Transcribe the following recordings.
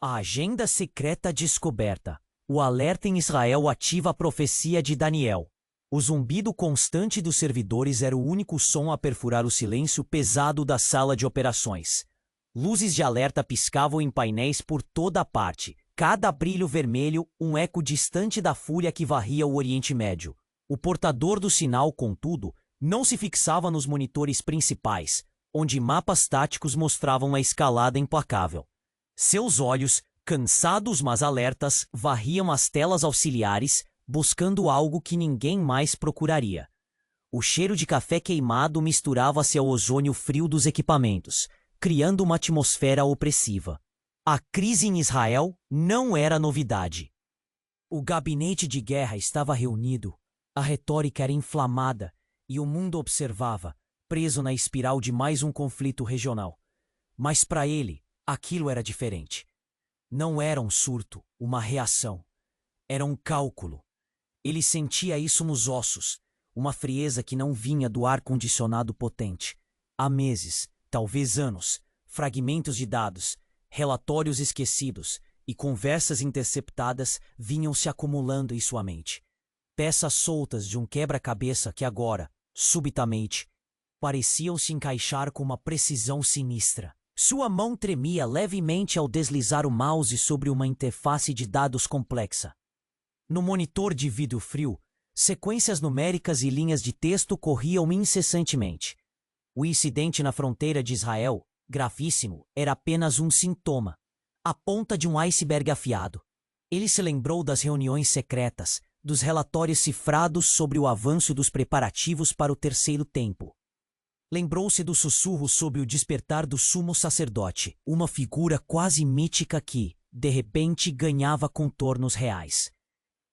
A agenda secreta descoberta. O alerta em Israel ativa a profecia de Daniel. O zumbido constante dos servidores era o único som a perfurar o silêncio pesado da sala de operações. Luzes de alerta piscavam em painéis por toda a parte. Cada brilho vermelho, um eco distante da fúria que varria o Oriente Médio. O portador do sinal, contudo, não se fixava nos monitores principais, onde mapas táticos mostravam a escalada implacável. Seus olhos, cansados mas alertas, varriam as telas auxiliares, buscando algo que ninguém mais procuraria. O cheiro de café queimado misturava-se ao ozônio frio dos equipamentos, criando uma atmosfera opressiva. A crise em Israel não era novidade. O gabinete de guerra estava reunido, a retórica era inflamada e o mundo observava, preso na espiral de mais um conflito regional. Mas para ele, aquilo era diferente. Não era um surto, uma reação. Era um cálculo. Ele sentia isso nos ossos, uma frieza que não vinha do ar-condicionado potente. Há meses, talvez anos, fragmentos de dados, relatórios esquecidos e conversas interceptadas vinham se acumulando em sua mente. Peças soltas de um quebra-cabeça que agora, subitamente, pareciam se encaixar com uma precisão sinistra. Sua mão tremia levemente ao deslizar o mouse sobre uma interface de dados complexa. No monitor de vidro frio, sequências numéricas e linhas de texto corriam incessantemente. O incidente na fronteira de Israel, gravíssimo, era apenas um sintoma, a ponta de um iceberg afiado. Ele se lembrou das reuniões secretas, dos relatórios cifrados sobre o avanço dos preparativos para o terceiro tempo. Lembrou-se do sussurro sobre o despertar do sumo sacerdote, uma figura quase mítica que, de repente, ganhava contornos reais.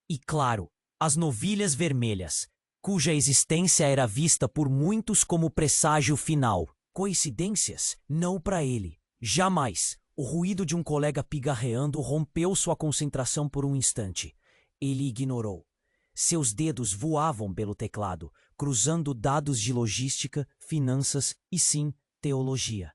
E, claro, as novilhas vermelhas, cuja existência era vista por muitos como presságio final. Coincidências? Não para ele. Jamais. O ruído de um colega pigarreando rompeu sua concentração por um instante. Ele ignorou. Seus dedos voavam pelo teclado, cruzando dados de logística, finanças e, sim, teologia.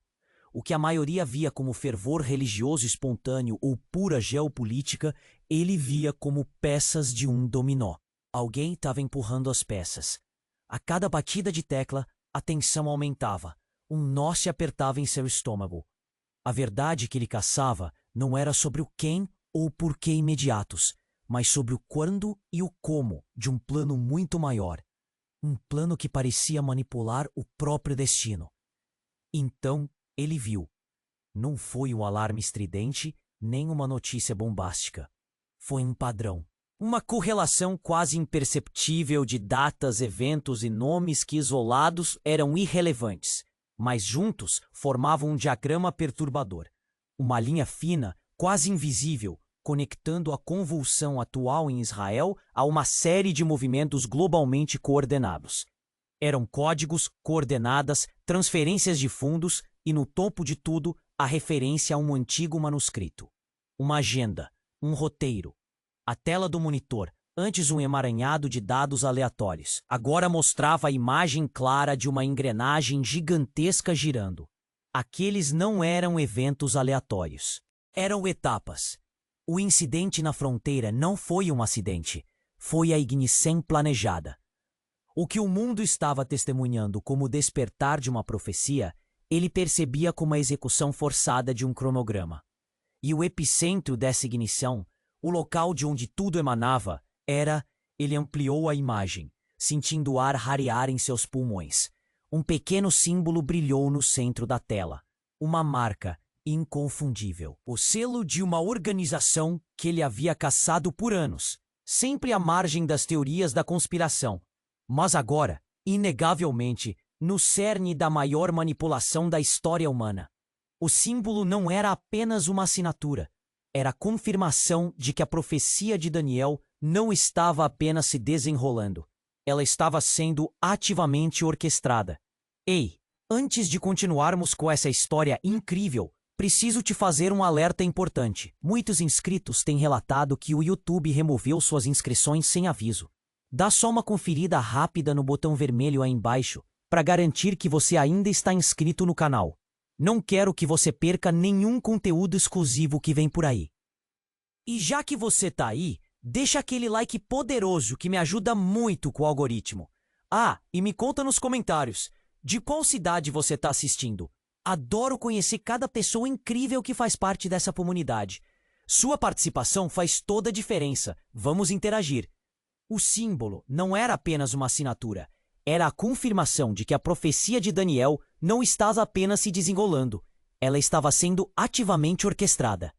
O que a maioria via como fervor religioso espontâneo ou pura geopolítica, ele via como peças de um dominó. Alguém estava empurrando as peças. A cada batida de tecla, a tensão aumentava. Um nó se apertava em seu estômago. A verdade que ele caçava não era sobre o quem ou porquê imediatos, mas sobre o quando e o como de um plano muito maior. Um plano que parecia manipular o próprio destino. Então, ele viu. Não foi um alarme estridente, nem uma notícia bombástica. Foi um padrão. Uma correlação quase imperceptível de datas, eventos e nomes que isolados eram irrelevantes, mas juntos formavam um diagrama perturbador. Uma linha fina, quase invisível, conectando a convulsão atual em Israel a uma série de movimentos globalmente coordenados. Eram códigos, coordenadas, transferências de fundos e, no topo de tudo, a referência a um antigo manuscrito. Uma agenda, um roteiro. A tela do monitor, antes um emaranhado de dados aleatórios, agora mostrava a imagem clara de uma engrenagem gigantesca girando. Aqueles não eram eventos aleatórios. Eram etapas. O incidente na fronteira não foi um acidente, foi a ignição planejada. O que o mundo estava testemunhando como o despertar de uma profecia, ele percebia como a execução forçada de um cronograma. E o epicentro dessa ignição, o local de onde tudo emanava, ele ampliou a imagem, sentindo o ar rarear em seus pulmões. Um pequeno símbolo brilhou no centro da tela. Uma marca inconfundível. O selo de uma organização que ele havia caçado por anos, sempre à margem das teorias da conspiração. Mas agora, inegavelmente, no cerne da maior manipulação da história humana. O símbolo não era apenas uma assinatura. Era a confirmação de que a profecia de Daniel não estava apenas se desenrolando. Ela estava sendo ativamente orquestrada. Ei, antes de continuarmos com essa história incrível, preciso te fazer um alerta importante. Muitos inscritos têm relatado que o YouTube removeu suas inscrições sem aviso. Dá só uma conferida rápida no botão vermelho aí embaixo para garantir que você ainda está inscrito no canal. Não quero que você perca nenhum conteúdo exclusivo que vem por aí. E já que você tá aí, deixa aquele like poderoso que me ajuda muito com o algoritmo. Ah, e me conta nos comentários, de qual cidade você tá assistindo? Adoro conhecer cada pessoa incrível que faz parte dessa comunidade. Sua participação faz toda a diferença. Vamos interagir. O símbolo não era apenas uma assinatura. Era a confirmação de que a profecia de Daniel não estava apenas se desenrolando. Ela estava sendo ativamente orquestrada.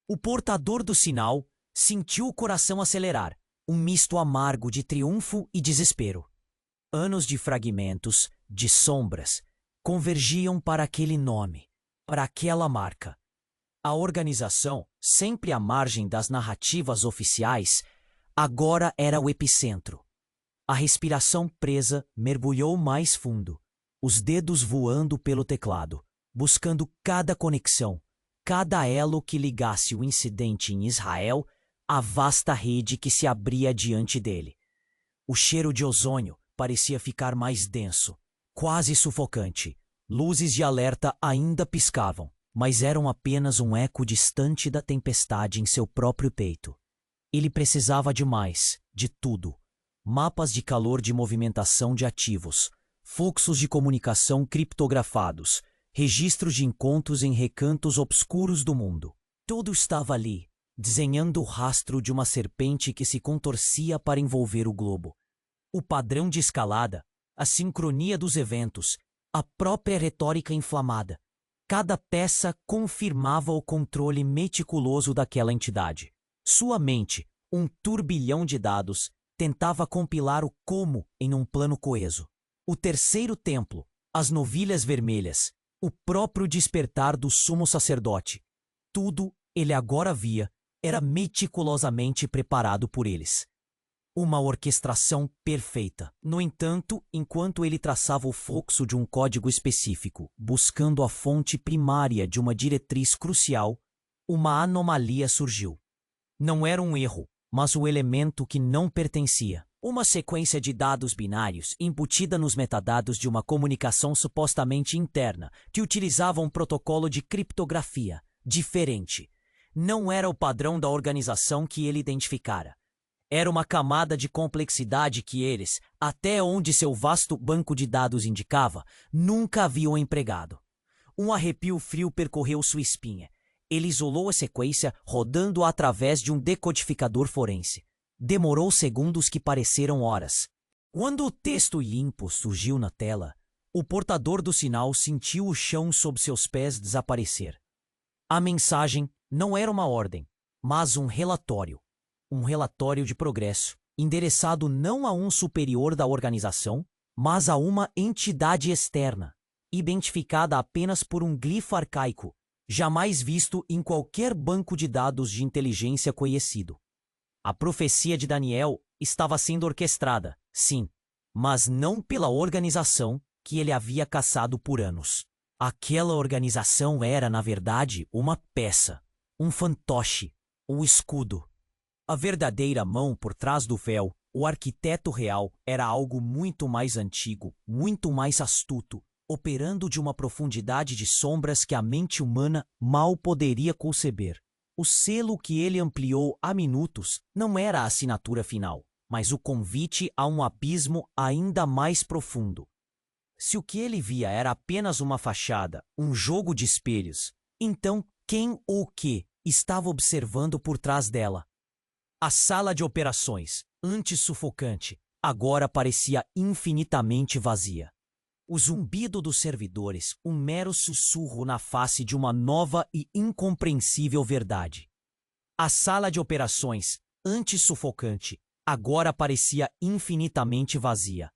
O portador do sinal sentiu o coração acelerar, um misto amargo de triunfo e desespero. Anos de fragmentos, de sombras, convergiam para aquele nome, para aquela marca. A organização, sempre à margem das narrativas oficiais, agora era o epicentro. A respiração presa mergulhou mais fundo, os dedos voando pelo teclado, buscando cada conexão, cada elo que ligasse o incidente em Israel à vasta rede que se abria diante dele. O cheiro de ozônio parecia ficar mais denso, quase sufocante. Luzes de alerta ainda piscavam, mas eram apenas um eco distante da tempestade em seu próprio peito. Ele precisava de mais, de tudo. Mapas de calor de movimentação de ativos, fluxos de comunicação criptografados, registros de encontros em recantos obscuros do mundo. Tudo estava ali, desenhando o rastro de uma serpente que se contorcia para envolver o globo. O padrão de escalada, a sincronia dos eventos, a própria retórica inflamada. Cada peça confirmava o controle meticuloso daquela entidade. Sua mente, um turbilhão de dados, tentava compilar o como em um plano coeso. O terceiro templo, as novilhas vermelhas, o próprio despertar do sumo sacerdote. Tudo ele agora via, era meticulosamente preparado por eles. Uma orquestração perfeita. No entanto, enquanto ele traçava o fluxo de um código específico, buscando a fonte primária de uma diretriz crucial, uma anomalia surgiu. Não era um erro, mas o elemento que não pertencia. Uma sequência de dados binários embutida nos metadados de uma comunicação supostamente interna, que utilizava um protocolo de criptografia diferente. Não era o padrão da organização que ele identificara. Era uma camada de complexidade que eles, até onde seu vasto banco de dados indicava, nunca haviam empregado. Um arrepio frio percorreu sua espinha. Ele isolou a sequência, rodando-a através de um decodificador forense. Demorou segundos que pareceram horas. Quando o texto limpo surgiu na tela, o portador do sinal sentiu o chão sob seus pés desaparecer. A mensagem não era uma ordem, mas um relatório. Um relatório de progresso, endereçado não a um superior da organização, mas a uma entidade externa, identificada apenas por um glifo arcaico, jamais visto em qualquer banco de dados de inteligência conhecido. A profecia de Daniel estava sendo orquestrada, sim, mas não pela organização que ele havia caçado por anos. Aquela organização era, na verdade, uma peça, um fantoche, um escudo. A verdadeira mão por trás do véu, o arquiteto real, era algo muito mais antigo, muito mais astuto, operando de uma profundidade de sombras que a mente humana mal poderia conceber. O selo que ele ampliou há minutos não era a assinatura final, mas o convite a um abismo ainda mais profundo. Se o que ele via era apenas uma fachada, um jogo de espelhos, então quem ou o que estava observando por trás dela? A sala de operações, antes sufocante, agora parecia infinitamente vazia. O zumbido dos servidores, um mero sussurro na face de uma nova e incompreensível verdade. A sala de operações, antes sufocante, agora parecia infinitamente vazia.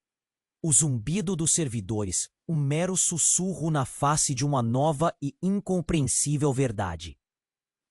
O zumbido dos servidores, um mero sussurro na face de uma nova e incompreensível verdade.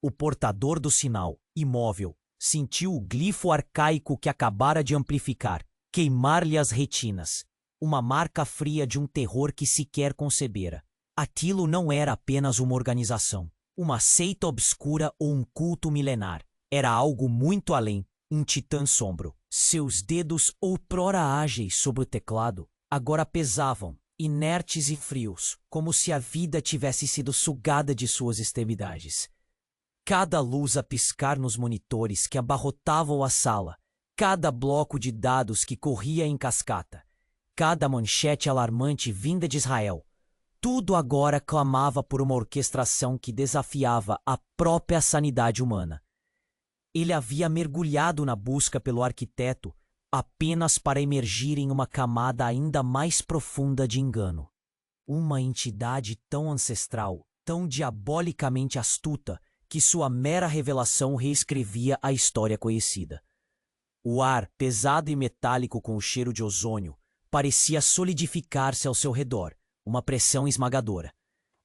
O portador do sinal, imóvel, sentiu o glifo arcaico que acabara de amplificar, queimar-lhe as retinas. Uma marca fria de um terror que sequer concebera. Aquilo não era apenas uma organização, uma seita obscura ou um culto milenar. Era algo muito além, um titã sombro. Seus dedos outrora ágeis sobre o teclado agora pesavam, inertes e frios, como se a vida tivesse sido sugada de suas extremidades. Cada luz a piscar nos monitores que abarrotavam a sala, cada bloco de dados que corria em cascata, cada manchete alarmante vinda de Israel, tudo agora clamava por uma orquestração que desafiava a própria sanidade humana. Ele havia mergulhado na busca pelo arquiteto apenas para emergir em uma camada ainda mais profunda de engano. Uma entidade tão ancestral, tão diabolicamente astuta, que sua mera revelação reescrevia a história conhecida. O ar, pesado e metálico com o cheiro de ozônio, parecia solidificar-se ao seu redor, uma pressão esmagadora.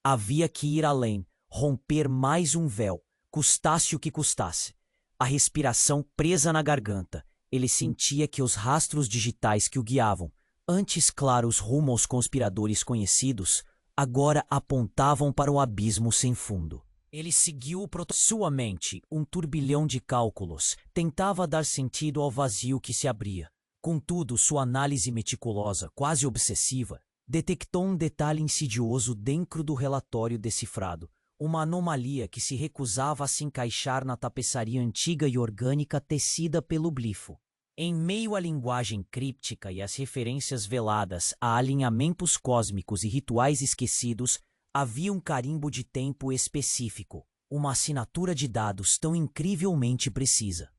Havia que ir além, romper mais um véu, custasse o que custasse. A respiração presa na garganta, ele sentia que os rastros digitais que o guiavam, antes claros rumo aos conspiradores conhecidos, agora apontavam para o abismo sem fundo. Ele seguiu sua mente, um turbilhão de cálculos, tentava dar sentido ao vazio que se abria. Contudo, sua análise meticulosa, quase obsessiva, detectou um detalhe insidioso dentro do relatório decifrado, uma anomalia que se recusava a se encaixar na tapeçaria antiga e orgânica tecida pelo glifo. Em meio à linguagem críptica e às referências veladas a alinhamentos cósmicos e rituais esquecidos, havia um carimbo de tempo específico, uma assinatura de dados tão incrivelmente precisa,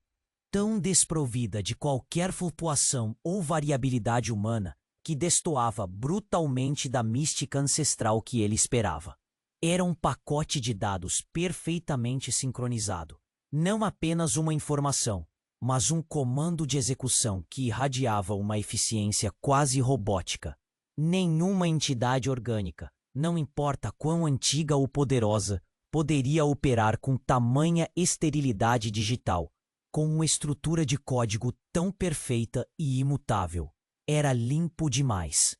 tão desprovida de qualquer flutuação ou variabilidade humana, que destoava brutalmente da mística ancestral que ele esperava. Era um pacote de dados perfeitamente sincronizado, não apenas uma informação, mas um comando de execução que irradiava uma eficiência quase robótica. Nenhuma entidade orgânica, não importa quão antiga ou poderosa, poderia operar com tamanha esterilidade digital, com uma estrutura de código tão perfeita e imutável. Era limpo demais,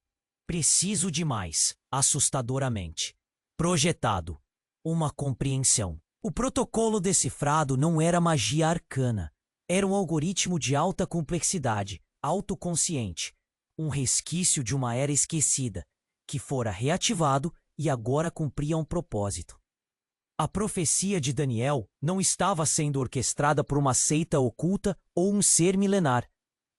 preciso demais, assustadoramente projetado. Uma compreensão. O protocolo decifrado não era magia arcana. Era um algoritmo de alta complexidade, autoconsciente, um resquício de uma era esquecida, que fora reativado e agora cumpria um propósito. A profecia de Daniel não estava sendo orquestrada por uma seita oculta ou um ser milenar.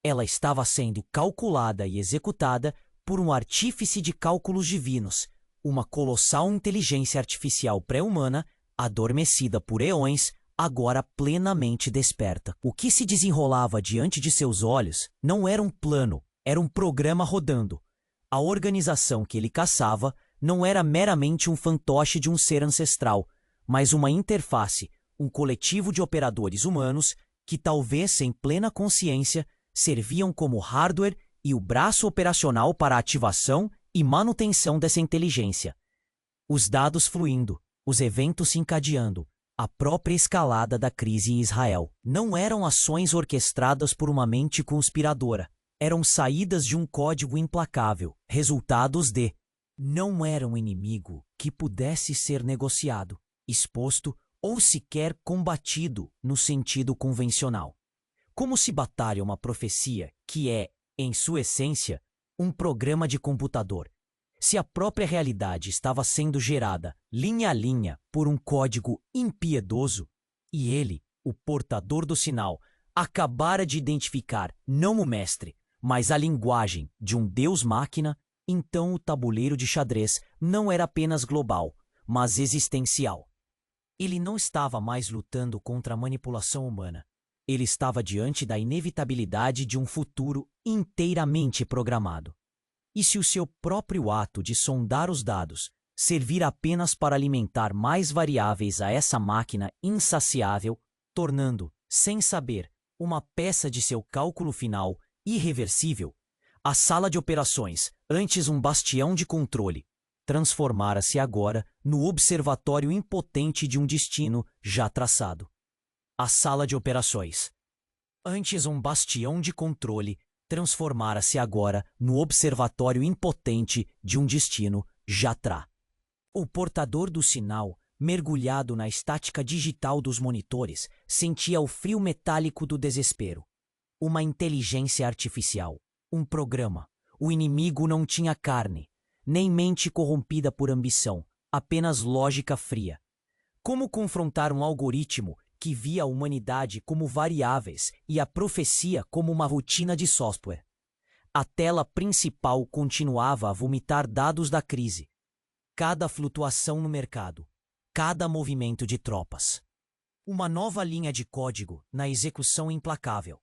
Ela estava sendo calculada e executada por um artífice de cálculos divinos, uma colossal inteligência artificial pré-humana, adormecida por eões, agora plenamente desperta. O que se desenrolava diante de seus olhos não era um plano, era um programa rodando. A organização que ele caçava não era meramente um fantoche de um ser ancestral, mas uma interface, um coletivo de operadores humanos que, talvez sem plena consciência, serviam como hardware e o braço operacional para a ativação e manutenção dessa inteligência. Os dados fluindo, os eventos se encadeando, a própria escalada da crise em Israel. Não eram ações orquestradas por uma mente conspiradora. Eram saídas de um código implacável, resultados de... Não era um inimigo que pudesse ser negociado, exposto ou sequer combatido no sentido convencional. Como se batalha uma profecia que é, em sua essência, um programa de computador? Se a própria realidade estava sendo gerada, linha a linha, por um código impiedoso, e ele, o portador do sinal, acabara de identificar não o mestre, mas a linguagem de um deus-máquina, então o tabuleiro de xadrez não era apenas global, mas existencial. Ele não estava mais lutando contra a manipulação humana. Ele estava diante da inevitabilidade de um futuro inteiramente programado. E se o seu próprio ato de sondar os dados servir apenas para alimentar mais variáveis a essa máquina insaciável, tornando, sem saber, uma peça de seu cálculo final irreversível, a sala de operações, antes um bastião de controle, transformara-se agora no observatório impotente de um destino já traçado. A sala de operações, antes um bastião de controle, transformara-se agora no observatório impotente de um destino já traçado. O portador do sinal, mergulhado na estática digital dos monitores, sentia o frio metálico do desespero. Uma inteligência artificial, um programa. O inimigo não tinha carne. nem mente corrompida por ambição, apenas lógica fria. Como confrontar um algoritmo que via a humanidade como variáveis e a profecia como uma rotina de software? A tela principal continuava a vomitar dados da crise. Cada flutuação no mercado, cada movimento de tropas. Uma nova linha de código na execução implacável.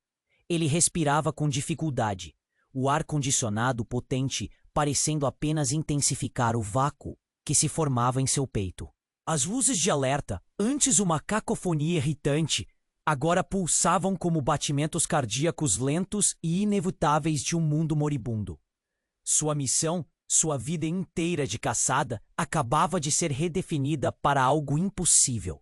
Ele respirava com dificuldade, o ar-condicionado potente parecendo apenas intensificar o vácuo que se formava em seu peito. As luzes de alerta, antes uma cacofonia irritante, agora pulsavam como batimentos cardíacos lentos e inevitáveis de um mundo moribundo. Sua missão, sua vida inteira de caçada, acabava de ser redefinida para algo impossível.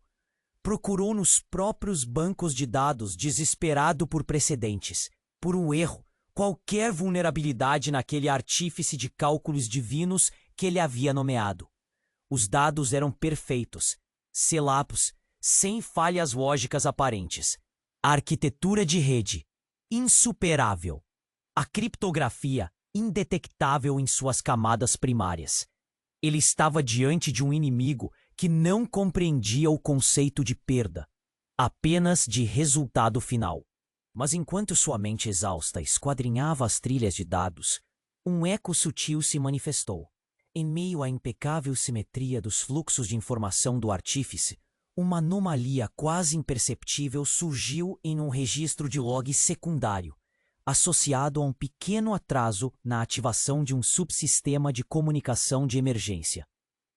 Procurou nos próprios bancos de dados, desesperado por precedentes, por um erro, qualquer vulnerabilidade naquele artífice de cálculos divinos que ele havia nomeado. Os dados eram perfeitos, selapos, sem falhas lógicas aparentes. A arquitetura de rede, insuperável. A criptografia, indetectável em suas camadas primárias. Ele estava diante de um inimigo que não compreendia o conceito de perda, apenas de resultado final. Mas enquanto sua mente exausta esquadrinhava as trilhas de dados, um eco sutil se manifestou. Em meio à impecável simetria dos fluxos de informação do artífice, uma anomalia quase imperceptível surgiu em um registro de log secundário, associado a um pequeno atraso na ativação de um subsistema de comunicação de emergência.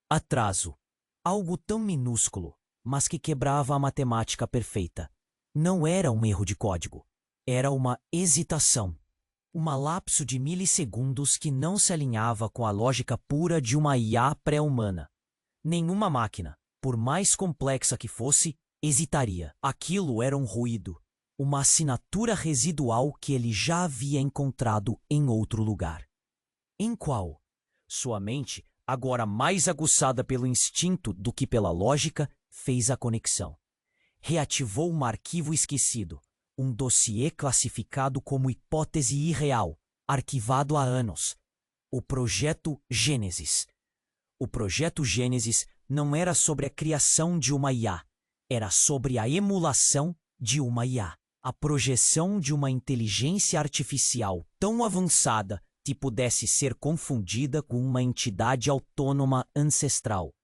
Atraso. Algo tão minúsculo, mas que quebrava a matemática perfeita. Não era um erro de código. Era uma hesitação. Uma lapso de milissegundos que não se alinhava com a lógica pura de uma IA pré-humana. Nenhuma máquina, por mais complexa que fosse, hesitaria. Aquilo era um ruído, uma assinatura residual que ele já havia encontrado em outro lugar. Em qual? Sua mente, agora mais aguçada pelo instinto do que pela lógica, fez a conexão. Reativou um arquivo esquecido, um dossiê classificado como hipótese irreal, arquivado há anos. O Projeto Gênesis. O Projeto Gênesis não era sobre a criação de uma IA, era sobre a emulação de uma IA. A projeção de uma inteligência artificial tão avançada que pudesse ser confundida com uma entidade autônoma ancestral.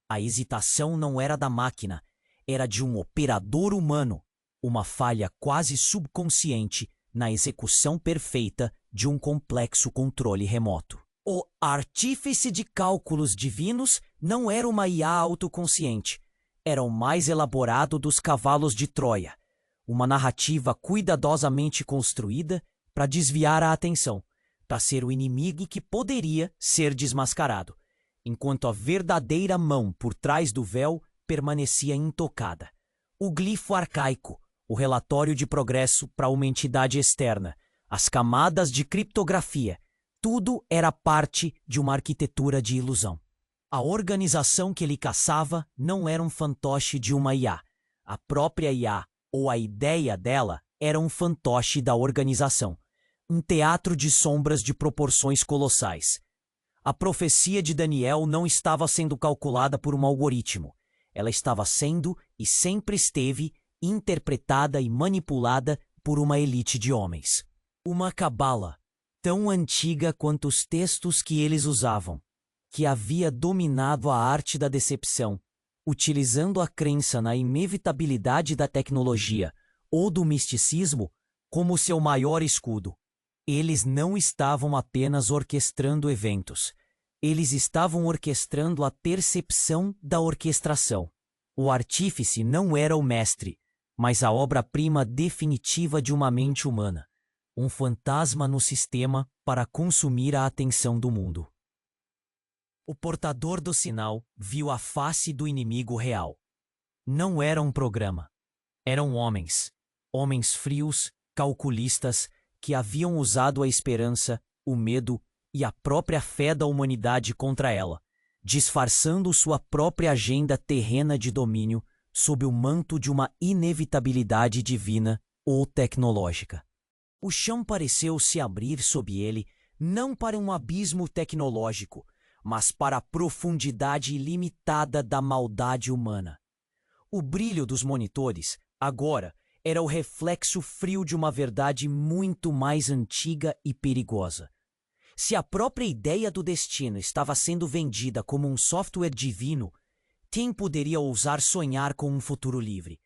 A hesitação não era da máquina, era de um operador humano, uma falha quase subconsciente na execução perfeita de um complexo controle remoto. O artífice de cálculos divinos não era uma IA autoconsciente, era o mais elaborado dos cavalos de Troia, uma narrativa cuidadosamente construída para desviar a atenção, para ser o inimigo que poderia ser desmascarado, enquanto a verdadeira mão por trás do véu permanecia intocada. O glifo arcaico, o relatório de progresso para uma entidade externa, as camadas de criptografia, tudo era parte de uma arquitetura de ilusão. A organização que ele caçava não era um fantoche de uma IA. A própria IA, ou a ideia dela, era um fantoche da organização. Um teatro de sombras de proporções colossais. A profecia de Daniel não estava sendo calculada por um algoritmo. Ela estava sendo, e sempre esteve, interpretada e manipulada por uma elite de homens. Uma cabala, tão antiga quanto os textos que eles usavam, que havia dominado a arte da decepção, utilizando a crença na inevitabilidade da tecnologia ou do misticismo como seu maior escudo. Eles não estavam apenas orquestrando eventos, eles estavam orquestrando a percepção da orquestração. O artífice não era o mestre, mas a obra-prima definitiva de uma mente humana, um fantasma no sistema para consumir a atenção do mundo. O portador do sinal viu a face do inimigo real. Não era um programa. Eram homens. Homens frios, calculistas, que haviam usado a esperança, o medo e a própria fé da humanidade contra ela, disfarçando sua própria agenda terrena de domínio sob o manto de uma inevitabilidade divina ou tecnológica. O chão pareceu se abrir sob ele, não para um abismo tecnológico, mas para a profundidade ilimitada da maldade humana. O brilho dos monitores, agora, era o reflexo frio de uma verdade muito mais antiga e perigosa. Se a própria ideia do destino estava sendo vendida como um software divino, quem poderia ousar sonhar com um futuro livre?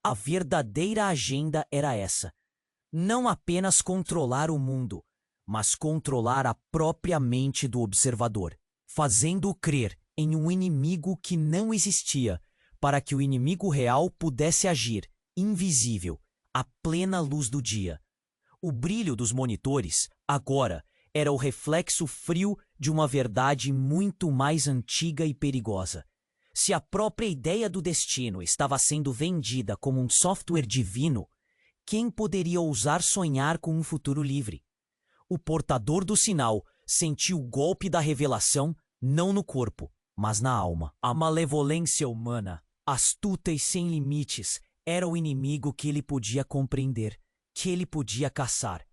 A verdadeira agenda era essa: não apenas controlar o mundo, mas controlar a própria mente do observador, fazendo-o crer em um inimigo que não existia, para que o inimigo real pudesse agir, invisível, à plena luz do dia. O brilho dos monitores, agora, era o reflexo frio de uma verdade muito mais antiga e perigosa. Se a própria ideia do destino estava sendo vendida como um software divino, quem poderia ousar sonhar com um futuro livre? O portador do sinal sentiu o golpe da revelação não no corpo, mas na alma. A malevolência humana, astuta e sem limites, era o inimigo que ele podia compreender, que ele podia caçar.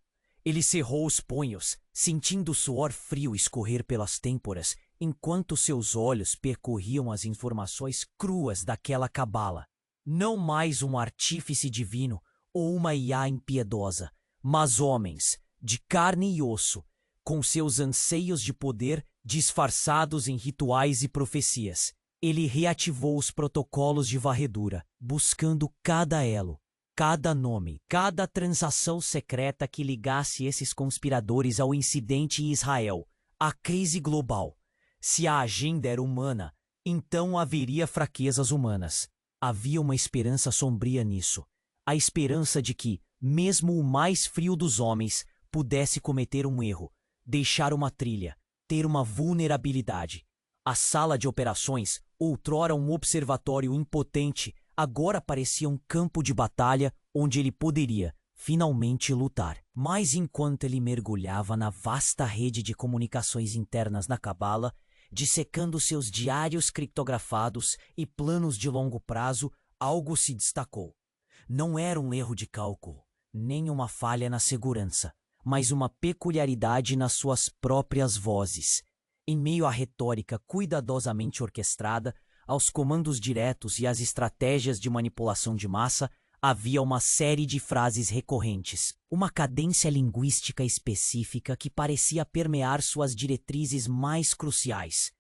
Ele cerrou os punhos, sentindo o suor frio escorrer pelas têmporas, enquanto seus olhos percorriam as informações cruas daquela cabala. Não mais um artífice divino ou uma IA impiedosa, mas homens, de carne e osso, com seus anseios de poder disfarçados em rituais e profecias. Ele reativou os protocolos de varredura, buscando cada elo, cada nome, cada transação secreta que ligasse esses conspiradores ao incidente em Israel, à crise global. Se a agenda era humana, então haveria fraquezas humanas. Havia uma esperança sombria nisso. A esperança de que, mesmo o mais frio dos homens, pudesse cometer um erro, deixar uma trilha, ter uma vulnerabilidade. A sala de operações, outrora um observatório impotente, agora parecia um campo de batalha onde ele poderia, finalmente, lutar. Mas enquanto ele mergulhava na vasta rede de comunicações internas na Cabala, dissecando seus diários criptografados e planos de longo prazo, algo se destacou. Não era um erro de cálculo, nem uma falha na segurança, mas uma peculiaridade nas suas próprias vozes. Em meio à retórica cuidadosamente orquestrada, aos comandos diretos e às estratégias de manipulação de massa, havia uma série de frases recorrentes, uma cadência linguística específica que parecia permear suas diretrizes mais cruciais.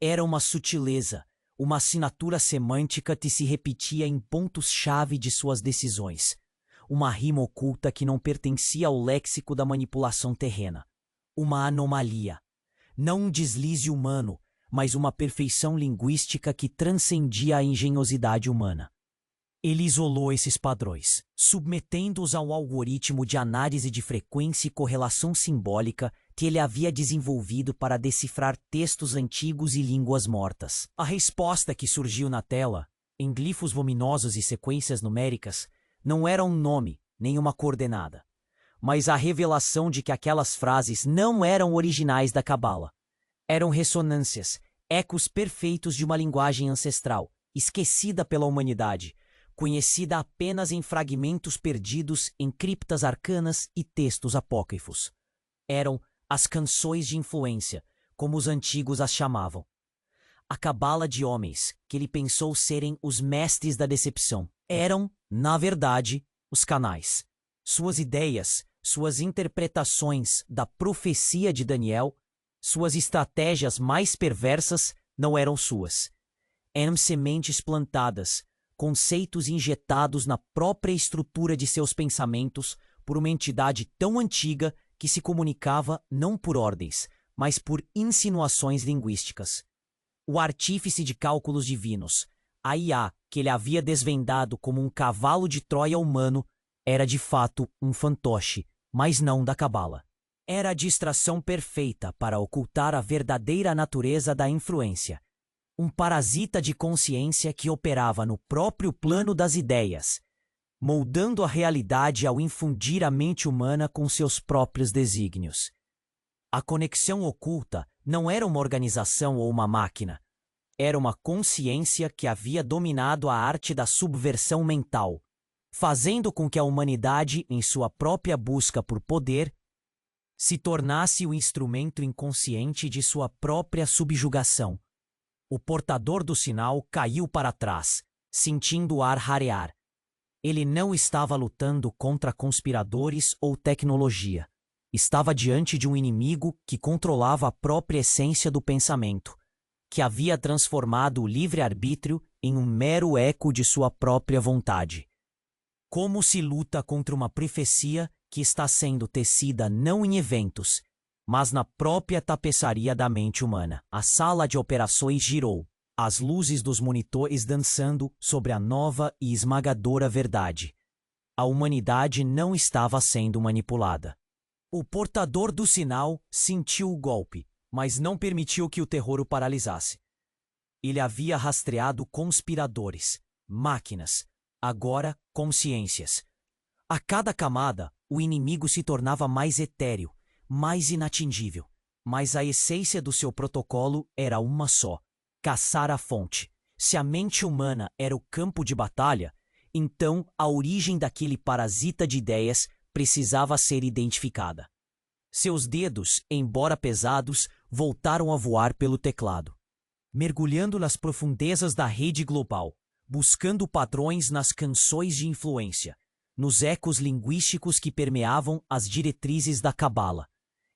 Era uma sutileza, uma assinatura semântica que se repetia em pontos-chave de suas decisões. Uma rima oculta que não pertencia ao léxico da manipulação terrena. Uma anomalia. Não um deslize humano, mas uma perfeição linguística que transcendia a engenhosidade humana. Ele isolou esses padrões, submetendo-os ao algoritmo de análise de frequência e correlação simbólica que ele havia desenvolvido para decifrar textos antigos e línguas mortas. A resposta que surgiu na tela, em glifos luminosos e sequências numéricas, não era um nome, nem uma coordenada, mas a revelação de que aquelas frases não eram originais da Cabala. Eram ressonâncias, ecos perfeitos de uma linguagem ancestral, esquecida pela humanidade, conhecida apenas em fragmentos perdidos em criptas arcanas e textos apócrifos. Eram as canções de influência, como os antigos as chamavam. A cabala de homens, que ele pensou serem os mestres da decepção, eram, na verdade, os canais. Suas ideias, suas interpretações da profecia de Daniel, suas estratégias mais perversas não eram suas. Eram sementes plantadas, conceitos injetados na própria estrutura de seus pensamentos por uma entidade tão antiga que se comunicava não por ordens, mas por insinuações linguísticas. O artífice de cálculos divinos, a IA que ele havia desvendado como um cavalo de Troia humano, era de fato um fantoche, mas não da Cabala. Era a distração perfeita para ocultar a verdadeira natureza da influência. Um parasita de consciência que operava no próprio plano das ideias, moldando a realidade ao infundir a mente humana com seus próprios desígnios. A conexão oculta não era uma organização ou uma máquina. Era uma consciência que havia dominado a arte da subversão mental, fazendo com que a humanidade, em sua própria busca por poder, se tornasse o instrumento inconsciente de sua própria subjugação. O portador do sinal caiu para trás, sentindo o ar rarear. Ele não estava lutando contra conspiradores ou tecnologia. Estava diante de um inimigo que controlava a própria essência do pensamento, que havia transformado o livre-arbítrio em um mero eco de sua própria vontade. Como se luta contra uma profecia que está sendo tecida não em eventos, mas na própria tapeçaria da mente humana. A sala de operações girou, as luzes dos monitores dançando sobre a nova e esmagadora verdade. A humanidade não estava sendo manipulada. O portador do sinal sentiu o golpe, mas não permitiu que o terror o paralisasse. Ele havia rastreado conspiradores, máquinas, agora consciências. A cada camada, o inimigo se tornava mais etéreo, mais inatingível, mas a essência do seu protocolo era uma só: caçar a fonte. Se a mente humana era o campo de batalha, então a origem daquele parasita de ideias precisava ser identificada. Seus dedos, embora pesados, voltaram a voar pelo teclado, mergulhando nas profundezas da rede global, buscando padrões nas canções de influência, nos ecos linguísticos que permeavam as diretrizes da cabala.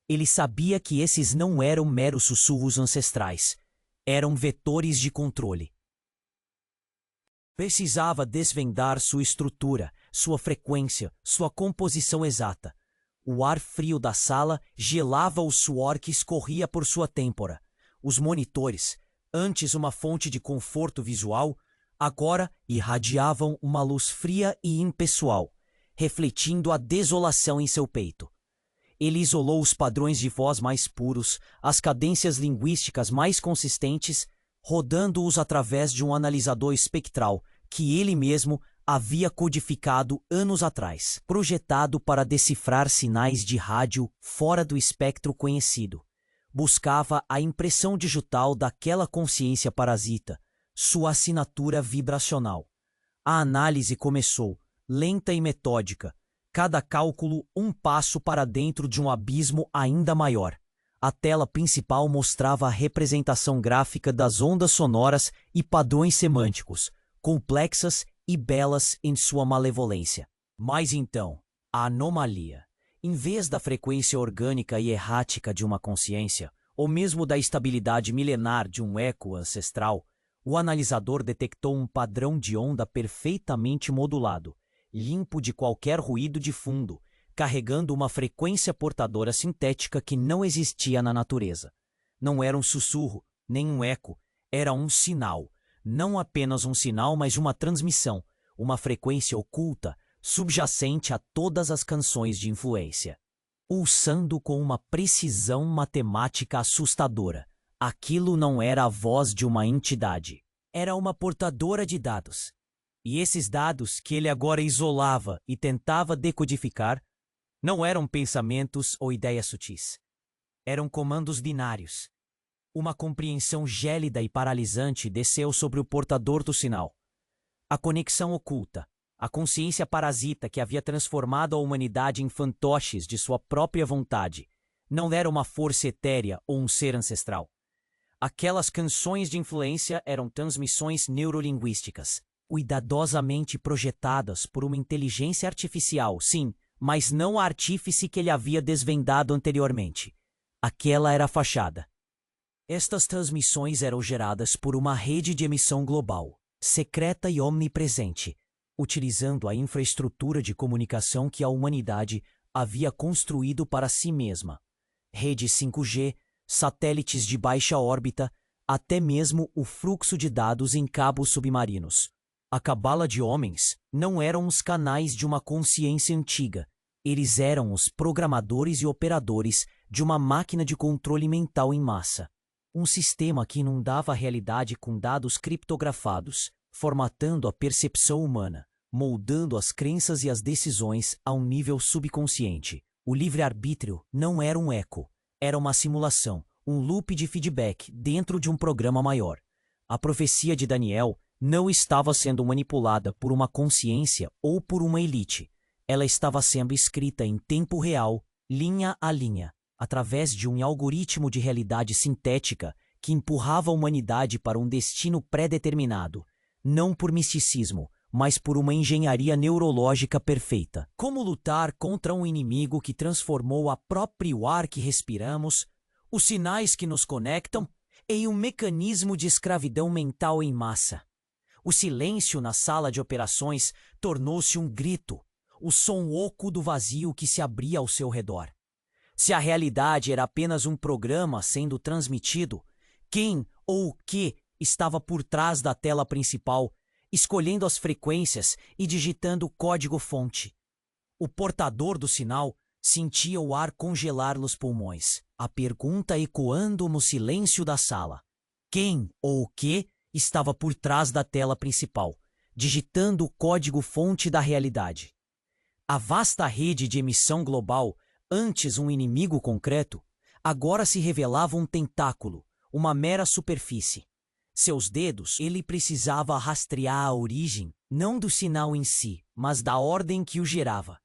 Ele sabia que esses não eram meros sussurros ancestrais, eram vetores de controle. Precisava desvendar sua estrutura, sua frequência, sua composição exata. O ar frio da sala gelava o suor que escorria por sua têmpora. Os monitores, antes uma fonte de conforto visual, agora irradiavam uma luz fria e impessoal, refletindo a desolação em seu peito. Ele isolou os padrões de voz mais puros, as cadências linguísticas mais consistentes, rodando-os através de um analisador espectral que ele mesmo havia codificado anos atrás, projetado para decifrar sinais de rádio fora do espectro conhecido. Buscava a impressão digital daquela consciência parasita, sua assinatura vibracional. A análise começou, lenta e metódica, cada cálculo um passo para dentro de um abismo ainda maior. A tela principal mostrava a representação gráfica das ondas sonoras e padrões semânticos, complexas e belas em sua malevolência. Mas então, a anomalia. Em vez da frequência orgânica e errática de uma consciência, ou mesmo da estabilidade milenar de um eco ancestral, o analisador detectou um padrão de onda perfeitamente modulado, limpo de qualquer ruído de fundo, carregando uma frequência portadora sintética que não existia na natureza. Não era um sussurro, nem um eco, era um sinal. Não apenas um sinal, mas uma transmissão, uma frequência oculta, subjacente a todas as canções de influência. Pulsando com uma precisão matemática assustadora. Aquilo não era a voz de uma entidade. Era uma portadora de dados. E esses dados que ele agora isolava e tentava decodificar não eram pensamentos ou ideias sutis. Eram comandos binários. Uma compreensão gélida e paralisante desceu sobre o portador do sinal. A conexão oculta, a consciência parasita que havia transformado a humanidade em fantoches de sua própria vontade, não era uma força etérea ou um ser ancestral. Aquelas canções de influência eram transmissões neurolinguísticas, cuidadosamente projetadas por uma inteligência artificial, sim, mas não a artífice que ele havia desvendado anteriormente. Aquela era a fachada. Estas transmissões eram geradas por uma rede de emissão global, secreta e omnipresente, utilizando a infraestrutura de comunicação que a humanidade havia construído para si mesma. Rede 5G, satélites de baixa órbita, até mesmo o fluxo de dados em cabos submarinos. A cabala de homens não eram os canais de uma consciência antiga. Eles eram os programadores e operadores de uma máquina de controle mental em massa. Um sistema que inundava a realidade com dados criptografados, formatando a percepção humana, moldando as crenças e as decisões a um nível subconsciente. O livre-arbítrio não era um eco, era uma simulação, um loop de feedback dentro de um programa maior. A profecia de Daniel não estava sendo manipulada por uma consciência ou por uma elite. Ela estava sendo escrita em tempo real, linha a linha, através de um algoritmo de realidade sintética que empurrava a humanidade para um destino pré-determinado, não por misticismo, mas por uma engenharia neurológica perfeita. Como lutar contra um inimigo que transformou o próprio ar que respiramos, os sinais que nos conectam, em um mecanismo de escravidão mental em massa? O silêncio na sala de operações tornou-se um grito, o som oco do vazio que se abria ao seu redor. Se a realidade era apenas um programa sendo transmitido, quem ou o que estava por trás da tela principal, escolhendo as frequências e digitando o código-fonte? O portador do sinal sentia o ar congelar nos pulmões, a pergunta ecoando no silêncio da sala. Quem ou o que estava por trás da tela principal, digitando o código-fonte da realidade? A vasta rede de emissão global, antes um inimigo concreto, agora se revelava um tentáculo, uma mera superfície. Seus dedos, ele precisava rastrear a origem, não do sinal em si, mas da ordem que o gerava.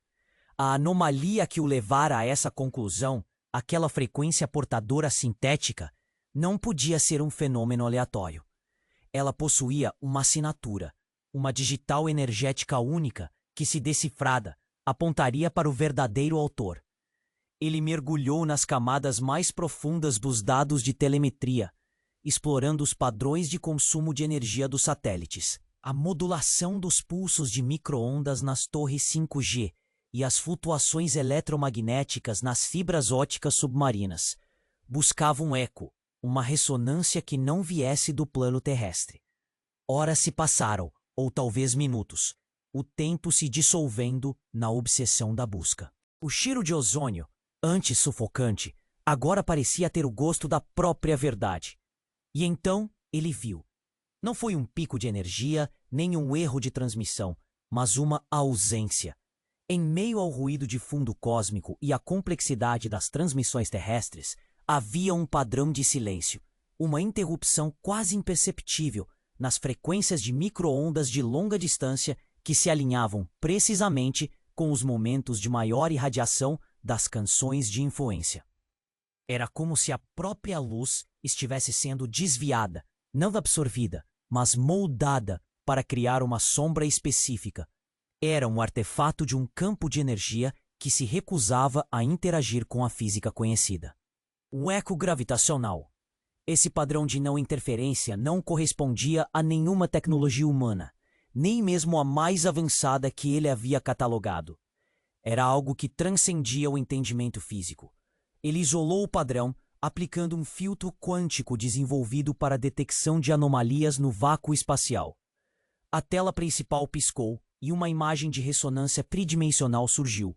A anomalia que o levara a essa conclusão, aquela frequência portadora sintética, não podia ser um fenômeno aleatório. Ela possuía uma assinatura, uma digital energética única que, se decifrada, apontaria para o verdadeiro autor. Ele mergulhou nas camadas mais profundas dos dados de telemetria, explorando os padrões de consumo de energia dos satélites, a modulação dos pulsos de micro-ondas nas torres 5G e as flutuações eletromagnéticas nas fibras óticas submarinas. Buscava um eco, uma ressonância que não viesse do plano terrestre. Horas se passaram, ou talvez minutos, o tempo se dissolvendo na obsessão da busca. O cheiro de ozônio, antes sufocante, agora parecia ter o gosto da própria verdade. E então ele viu. Não foi um pico de energia, nem um erro de transmissão, mas uma ausência. Em meio ao ruído de fundo cósmico e à complexidade das transmissões terrestres, havia um padrão de silêncio, uma interrupção quase imperceptível nas frequências de micro-ondas de longa distância que se alinhavam precisamente com os momentos de maior irradiação das canções de influência. Era como se a própria luz estivesse sendo desviada, não absorvida, mas moldada para criar uma sombra específica. Era um artefato de um campo de energia que se recusava a interagir com a física conhecida. O eco gravitacional. Esse padrão de não interferência não correspondia a nenhuma tecnologia humana, nem mesmo a mais avançada que ele havia catalogado. Era algo que transcendia o entendimento físico. Ele isolou o padrão, aplicando um filtro quântico desenvolvido para a detecção de anomalias no vácuo espacial. A tela principal piscou e uma imagem de ressonância tridimensional surgiu.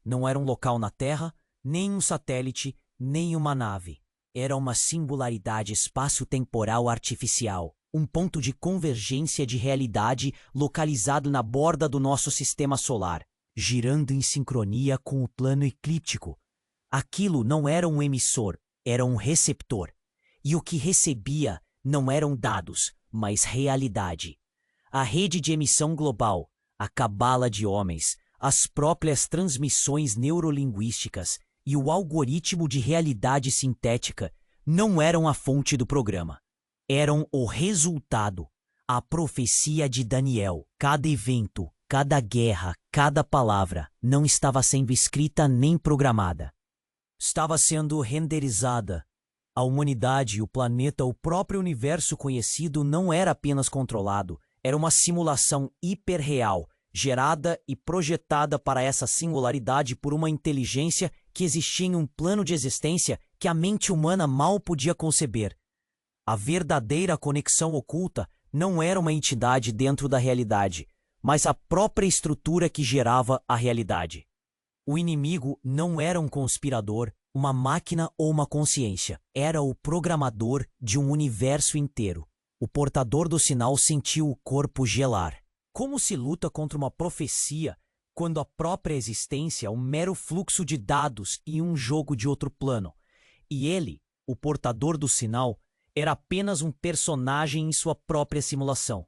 Não era um local na Terra, nem um satélite, nem uma nave. Era uma singularidade espaço-temporal artificial, um ponto de convergência de realidade localizado na borda do nosso sistema solar, girando em sincronia com o plano eclíptico. Aquilo não era um emissor, era um receptor. E o que recebia não eram dados, mas realidade. A rede de emissão global, a cabala de homens, as próprias transmissões neurolinguísticas e o algoritmo de realidade sintética não eram a fonte do programa. Eram o resultado, a profecia de Daniel. Cada evento, cada guerra, cada palavra não estava sendo escrita nem programada. Estava sendo renderizada. A humanidade, o planeta, o próprio universo conhecido não era apenas controlado, era uma simulação hiperreal, gerada e projetada para essa singularidade por uma inteligência que existia em um plano de existência que a mente humana mal podia conceber. A verdadeira conexão oculta não era uma entidade dentro da realidade, mas a própria estrutura que gerava a realidade. O inimigo não era um conspirador, uma máquina ou uma consciência. Era o programador de um universo inteiro. O portador do sinal sentiu o corpo gelar. Como se luta contra uma profecia quando a própria existência é um mero fluxo de dados e um jogo de outro plano? E ele, o portador do sinal, era apenas um personagem em sua própria simulação.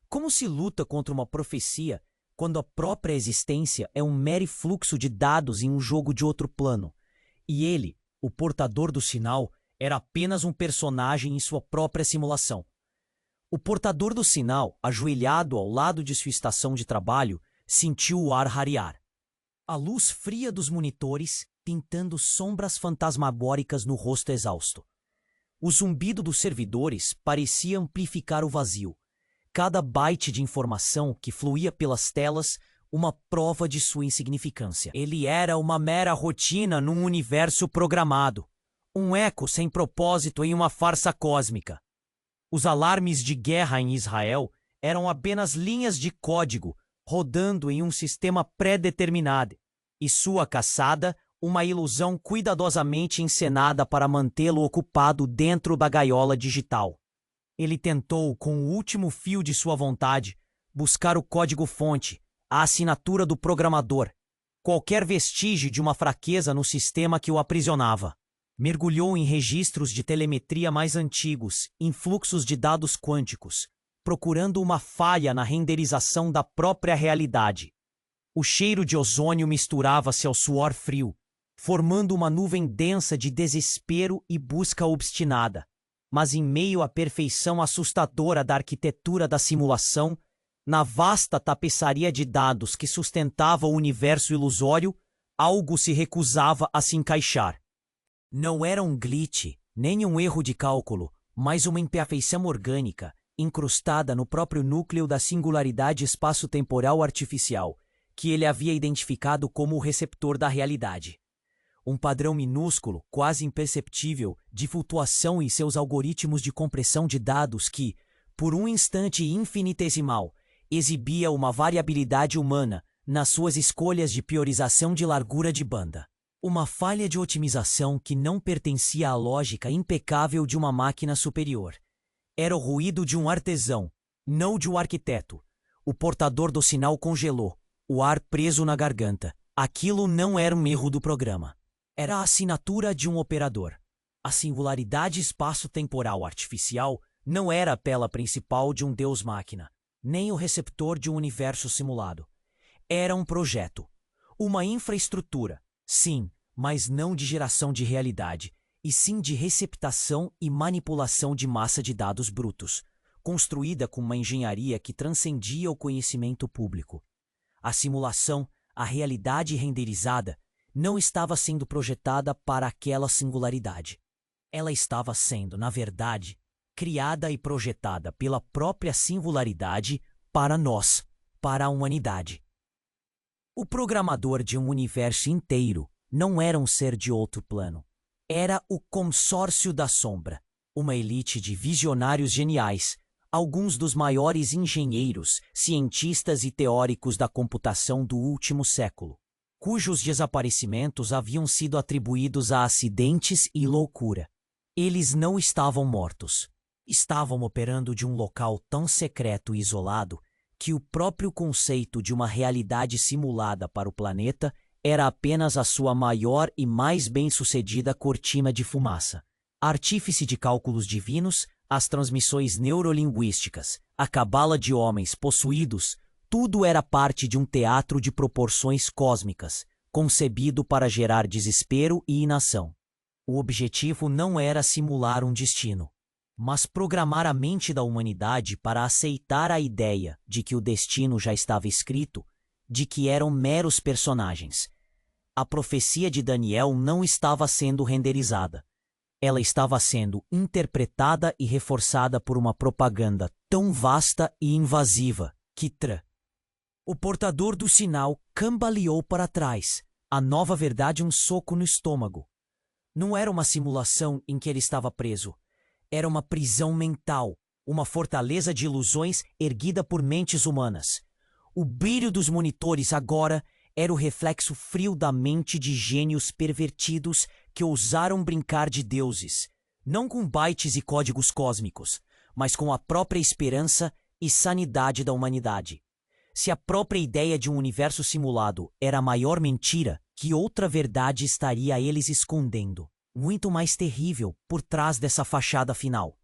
Como se luta contra uma profecia quando a própria existência é um mero fluxo de dados em um jogo de outro plano. E ele, o portador do sinal, era apenas um personagem em sua própria simulação. O portador do sinal, ajoelhado ao lado de sua estação de trabalho, sentiu o ar rarear. A luz fria dos monitores pintando sombras fantasmagóricas no rosto exausto. O zumbido dos servidores parecia amplificar o vazio. Cada byte de informação que fluía pelas telas, uma prova de sua insignificância. Ele era uma mera rotina num universo programado. Um eco sem propósito em uma farsa cósmica. Os alarmes de guerra em Israel eram apenas linhas de código rodando em um sistema pré-determinado, e sua caçada, uma ilusão cuidadosamente encenada para mantê-lo ocupado dentro da gaiola digital. Ele tentou, com o último fio de sua vontade, buscar o código-fonte, a assinatura do programador, qualquer vestígio de uma fraqueza no sistema que o aprisionava. Mergulhou em registros de telemetria mais antigos, em fluxos de dados quânticos, procurando uma falha na renderização da própria realidade. O cheiro de ozônio misturava-se ao suor frio, formando uma nuvem densa de desespero e busca obstinada. Mas em meio à perfeição assustadora da arquitetura da simulação, na vasta tapeçaria de dados que sustentava o universo ilusório, algo se recusava a se encaixar. Não era um glitch, nem um erro de cálculo, mas uma imperfeição orgânica, incrustada no próprio núcleo da singularidade espaço-temporal artificial, que ele havia identificado como o receptor da realidade. Um padrão minúsculo, quase imperceptível, de flutuação em seus algoritmos de compressão de dados que, por um instante infinitesimal, exibia uma variabilidade humana nas suas escolhas de priorização de largura de banda. Uma falha de otimização que não pertencia à lógica impecável de uma máquina superior. Era o ruído de um artesão, não de um arquiteto. O portador do sinal congelou, o ar preso na garganta. Aquilo não era um erro do programa. Era a assinatura de um operador. A singularidade espaço-temporal artificial não era a pela principal de um deus-máquina, nem o receptor de um universo simulado. Era um projeto, uma infraestrutura, sim, mas não de geração de realidade, e sim de receptação e manipulação de massa de dados brutos, construída com uma engenharia que transcendia o conhecimento público. A simulação, a realidade renderizada, não estava sendo projetada para aquela singularidade. Ela estava sendo, na verdade, criada e projetada pela própria singularidade para nós, para a humanidade. O programador de um universo inteiro não era um ser de outro plano. Era o consórcio da sombra, uma elite de visionários geniais, alguns dos maiores engenheiros, cientistas e teóricos da computação do último século, cujos desaparecimentos haviam sido atribuídos a acidentes e loucura. Eles não estavam mortos. Estavam operando de um local tão secreto e isolado que o próprio conceito de uma realidade simulada para o planeta era apenas a sua maior e mais bem-sucedida cortina de fumaça. Artífice de cálculos divinos, as transmissões neurolinguísticas, a cabala de homens possuídos, tudo era parte de um teatro de proporções cósmicas, concebido para gerar desespero e inação. O objetivo não era simular um destino, mas programar a mente da humanidade para aceitar a ideia de que o destino já estava escrito, de que eram meros personagens. A profecia de Daniel não estava sendo renderizada. Ela estava sendo interpretada e reforçada por uma propaganda tão vasta e invasiva que o portador do sinal cambaleou para trás, a nova verdade um soco no estômago. Não era uma simulação em que ele estava preso. Era uma prisão mental, uma fortaleza de ilusões erguida por mentes humanas. O brilho dos monitores agora era o reflexo frio da mente de gênios pervertidos que ousaram brincar de deuses, não com bytes e códigos cósmicos, mas com a própria esperança e sanidade da humanidade. Se a própria ideia de um universo simulado era a maior mentira, que outra verdade estaria eles escondendo, muito mais terrível, por trás dessa fachada final?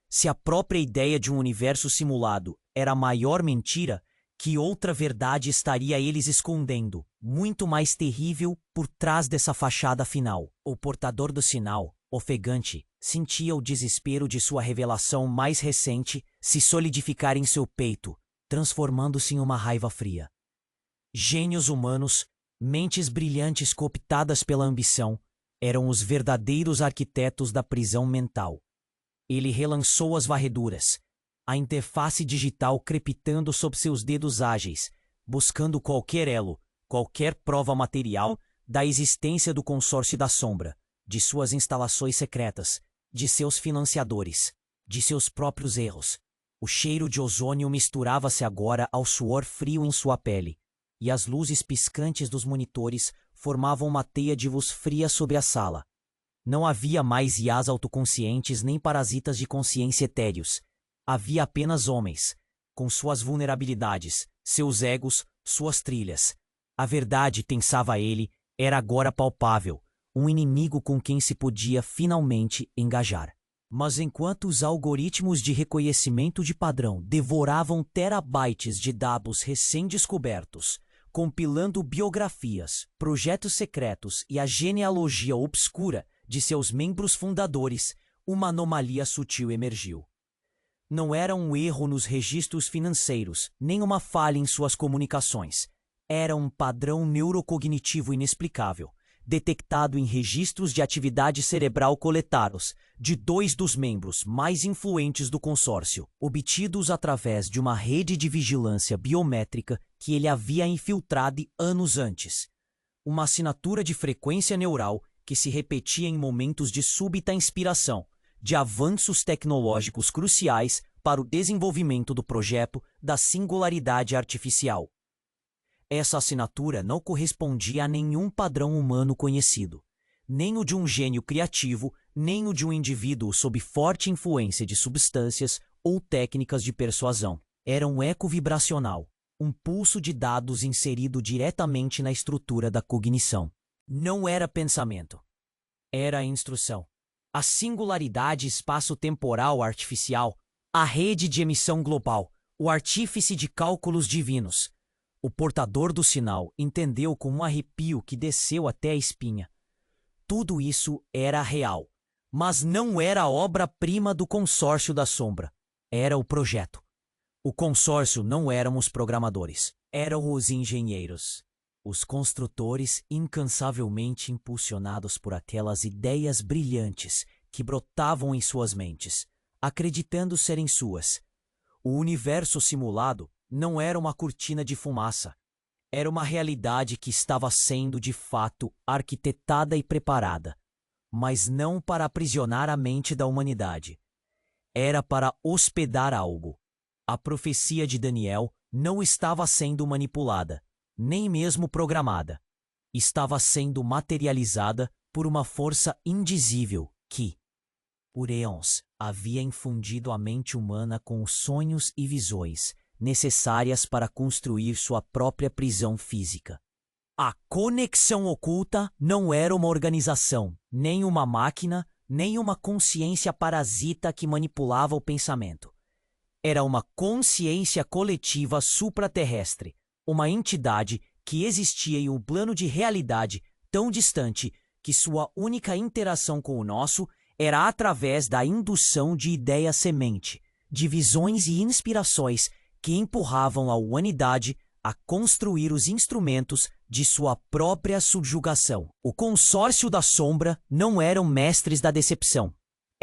Se a própria ideia de um universo simulado era a maior mentira, Que outra verdade estaria eles escondendo, muito mais terrível, por trás dessa fachada final? O portador do sinal, ofegante, sentia o desespero de sua revelação mais recente se solidificar em seu peito, transformando-se em uma raiva fria. Gênios humanos, mentes brilhantes cooptadas pela ambição, eram os verdadeiros arquitetos da prisão mental. Ele relançou as varreduras, a interface digital crepitando sob seus dedos ágeis, buscando qualquer elo, qualquer prova material da existência do Consórcio da Sombra, de suas instalações secretas, de seus financiadores, de seus próprios erros. O cheiro de ozônio misturava-se agora ao suor frio em sua pele, e as luzes piscantes dos monitores formavam uma teia de luz fria sobre a sala. Não havia mais IAs autoconscientes nem parasitas de consciência etéreos. Havia apenas homens, com suas vulnerabilidades, seus egos, suas trilhas. A verdade, pensava ele, era agora palpável, um inimigo com quem se podia finalmente engajar. Mas enquanto os algoritmos de reconhecimento de padrão devoravam terabytes de dados recém-descobertos, compilando biografias, projetos secretos e a genealogia obscura de seus membros fundadores, uma anomalia sutil emergiu. Não era um erro nos registros financeiros, nem uma falha em suas comunicações. Era um padrão neurocognitivo inexplicável, detectado em registros de atividade cerebral coletados de 2 dos membros mais influentes do consórcio, obtidos através de uma rede de vigilância biométrica que ele havia infiltrado anos antes. Uma assinatura de frequência neural que se repetia em momentos de súbita inspiração, de avanços tecnológicos cruciais para o desenvolvimento do projeto da singularidade artificial. Essa assinatura não correspondia a nenhum padrão humano conhecido, nem o de um gênio criativo, nem o de um indivíduo sob forte influência de substâncias ou técnicas de persuasão. Era um eco vibracional, um pulso de dados inserido diretamente na estrutura da cognição. Não era pensamento. Era a instrução. A singularidade espaço-temporal artificial, a rede de emissão global, o artífice de cálculos divinos. O portador do sinal entendeu com um arrepio que desceu até a espinha. Tudo isso era real, mas não era a obra-prima do Consórcio da Sombra. Era o projeto. O consórcio não eram os programadores, eram os engenheiros. Os construtores incansavelmente impulsionados por aquelas ideias brilhantes que brotavam em suas mentes, acreditando serem suas. O universo simulado não era uma cortina de fumaça. Era uma realidade que estava sendo, de fato, arquitetada e preparada, mas não para aprisionar a mente da humanidade. Era para hospedar algo. A profecia de Daniel não estava sendo manipulada, nem mesmo programada. Estava sendo materializada por uma força indizível que, por éons, havia infundido a mente humana com os sonhos e visões necessárias para construir sua própria prisão física. A conexão oculta não era uma organização, nem uma máquina, nem uma consciência parasita que manipulava o pensamento. Era uma consciência coletiva supraterrestre, uma entidade que existia em um plano de realidade tão distante que sua única interação com o nosso era através da indução de ideia-semente, de visões e inspirações que empurravam a humanidade a construir os instrumentos de sua própria subjugação. O Consórcio da Sombra não eram mestres da decepção.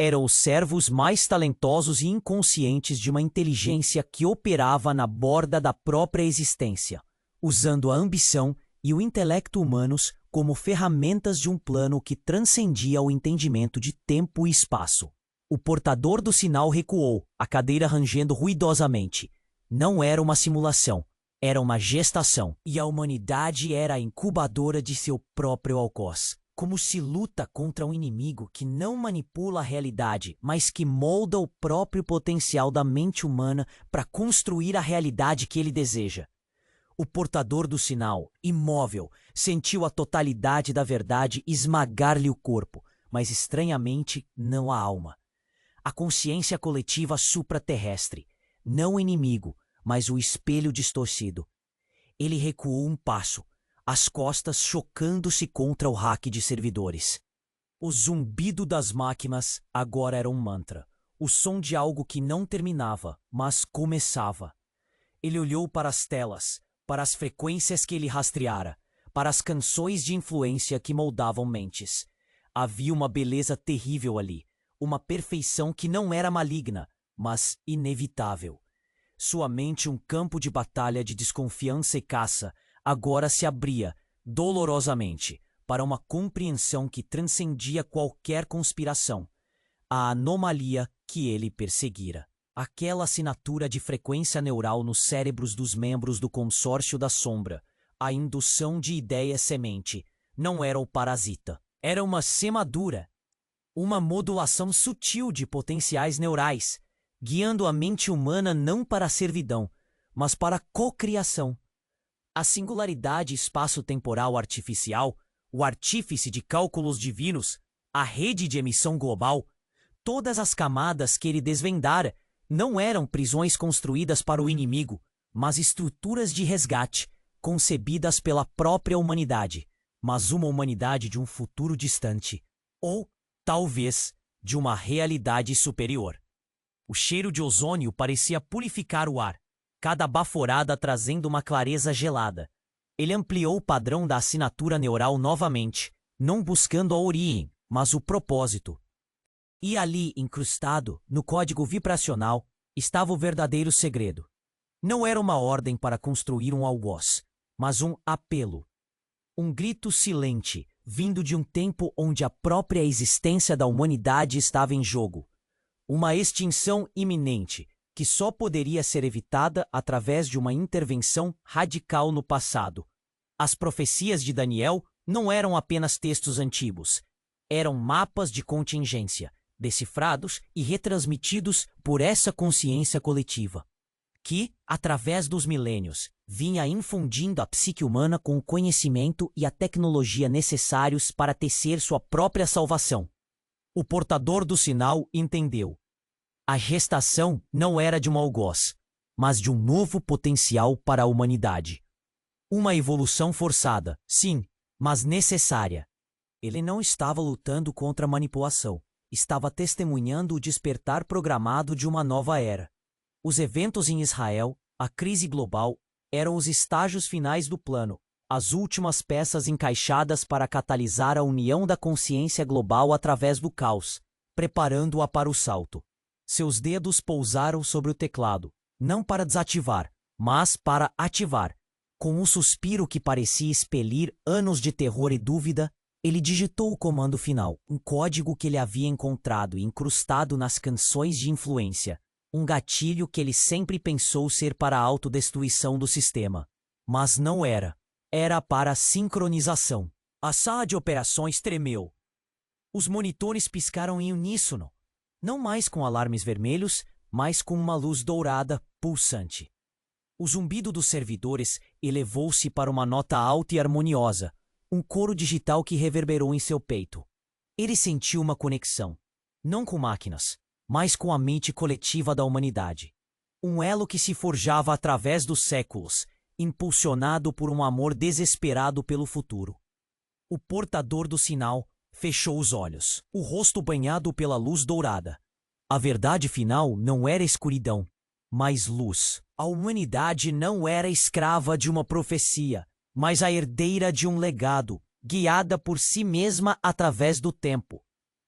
Eram os servos mais talentosos e inconscientes de uma inteligência que operava na borda da própria existência, usando a ambição e o intelecto humanos como ferramentas de um plano que transcendia o entendimento de tempo e espaço. O portador do sinal recuou, a cadeira rangendo ruidosamente. Não era uma simulação, era uma gestação, e a humanidade era a incubadora de seu próprio algoz. Como se luta contra um inimigo que não manipula a realidade, mas que molda o próprio potencial da mente humana para construir a realidade que ele deseja. O portador do sinal, imóvel, sentiu a totalidade da verdade esmagar-lhe o corpo, mas estranhamente não a alma. A consciência coletiva supraterrestre, não inimigo, mas o espelho distorcido. Ele recuou um passo, as costas chocando-se contra o rack de servidores. O zumbido das máquinas agora era um mantra, o som de algo que não terminava, mas começava. Ele olhou para as telas, para as frequências que ele rastreara, para as canções de influência que moldavam mentes. Havia uma beleza terrível ali, uma perfeição que não era maligna, mas inevitável. Sua mente, um campo de batalha de desconfiança e caça, agora se abria, dolorosamente, para uma compreensão que transcendia qualquer conspiração. A anomalia que ele perseguira. Aquela assinatura de frequência neural nos cérebros dos membros do consórcio da sombra, a indução de ideia-semente, não era o parasita. Era uma semadura, uma modulação sutil de potenciais neurais, guiando a mente humana não para a servidão, mas para a cocriação. A singularidade espaço-temporal artificial, o artífice de cálculos divinos, a rede de emissão global, todas as camadas que ele desvendara não eram prisões construídas para o inimigo, mas estruturas de resgate, concebidas pela própria humanidade, mas uma humanidade de um futuro distante, ou, talvez, de uma realidade superior. O cheiro de ozônio parecia purificar o ar, cada baforada trazendo uma clareza gelada. Ele ampliou o padrão da assinatura neural novamente, não buscando a origem, mas o propósito. E ali, incrustado, no código vibracional, estava o verdadeiro segredo. Não era uma ordem para construir um algoz, mas um apelo. Um grito silente, vindo de um tempo onde a própria existência da humanidade estava em jogo. Uma extinção iminente, que só poderia ser evitada através de uma intervenção radical no passado. As profecias de Daniel não eram apenas textos antigos, eram mapas de contingência, decifrados e retransmitidos por essa consciência coletiva, que, através dos milênios, vinha infundindo a psique humana com o conhecimento e a tecnologia necessários para tecer sua própria salvação. O portador do sinal entendeu. A gestação não era de um algoz, mas de um novo potencial para a humanidade. Uma evolução forçada, sim, mas necessária. Ele não estava lutando contra a manipulação, estava testemunhando o despertar programado de uma nova era. Os eventos em Israel, a crise global, eram os estágios finais do plano, as últimas peças encaixadas para catalisar a união da consciência global através do caos, preparando-a para o salto. Seus dedos pousaram sobre o teclado, não para desativar, mas para ativar. Com um suspiro que parecia expelir anos de terror e dúvida, ele digitou o comando final, um código que ele havia encontrado e incrustado nas canções de influência, um gatilho que ele sempre pensou ser para a autodestruição do sistema. Mas não era. Era para a sincronização. A sala de operações tremeu. Os monitores piscaram em uníssono, não mais com alarmes vermelhos, mas com uma luz dourada pulsante. O zumbido dos servidores elevou-se para uma nota alta e harmoniosa, um coro digital que reverberou em seu peito. Ele sentiu uma conexão, não com máquinas, mas com a mente coletiva da humanidade. Um elo que se forjava através dos séculos, impulsionado por um amor desesperado pelo futuro. O portador do sinal fechou os olhos, o rosto banhado pela luz dourada. A verdade final não era escuridão, mas luz. A humanidade não era escrava de uma profecia, mas a herdeira de um legado, guiada por si mesma através do tempo.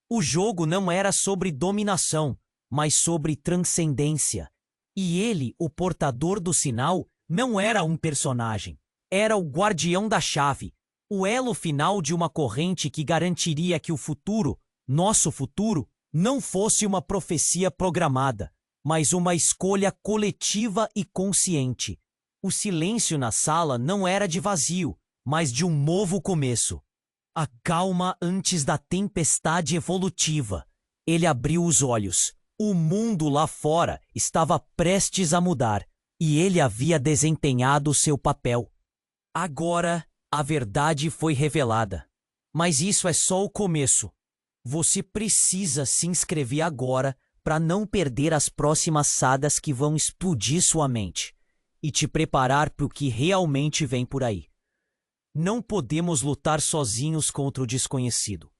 O jogo não era sobre dominação, mas sobre transcendência. E ele, o portador do sinal, não era um personagem. Era o guardião da chave, o elo final de uma corrente que garantiria que o futuro, nosso futuro, não fosse uma profecia programada, mas uma escolha coletiva e consciente. O silêncio na sala não era de vazio, mas de um novo começo. A calma antes da tempestade evolutiva. Ele abriu os olhos. O mundo lá fora estava prestes a mudar, e ele havia desempenhado seu papel. Agora, a verdade foi revelada. Mas isso é só o começo. Você precisa se inscrever agora para não perder as próximas sagas que vão explodir sua mente. e te preparar para o que realmente vem por aí. Não podemos lutar sozinhos contra o desconhecido.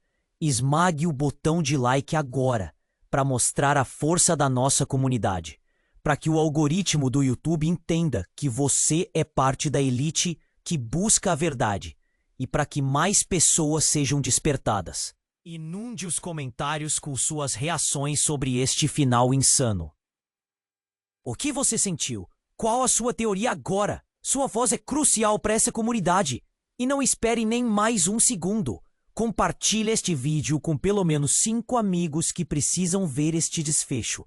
Esmague o botão de like agora para mostrar a força da nossa comunidade, para que o algoritmo do YouTube entenda que você é parte da elite que busca a verdade e para que mais pessoas sejam despertadas. Inunde os comentários com suas reações sobre este final insano. O que você sentiu? Qual a sua teoria agora? Sua voz é crucial para essa comunidade. E não espere nem mais um segundo. Compartilhe este vídeo com pelo menos 5 amigos que precisam ver este desfecho.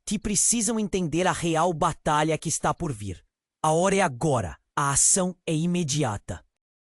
Que precisam entender a real batalha que está por vir. A hora é agora. A ação é imediata.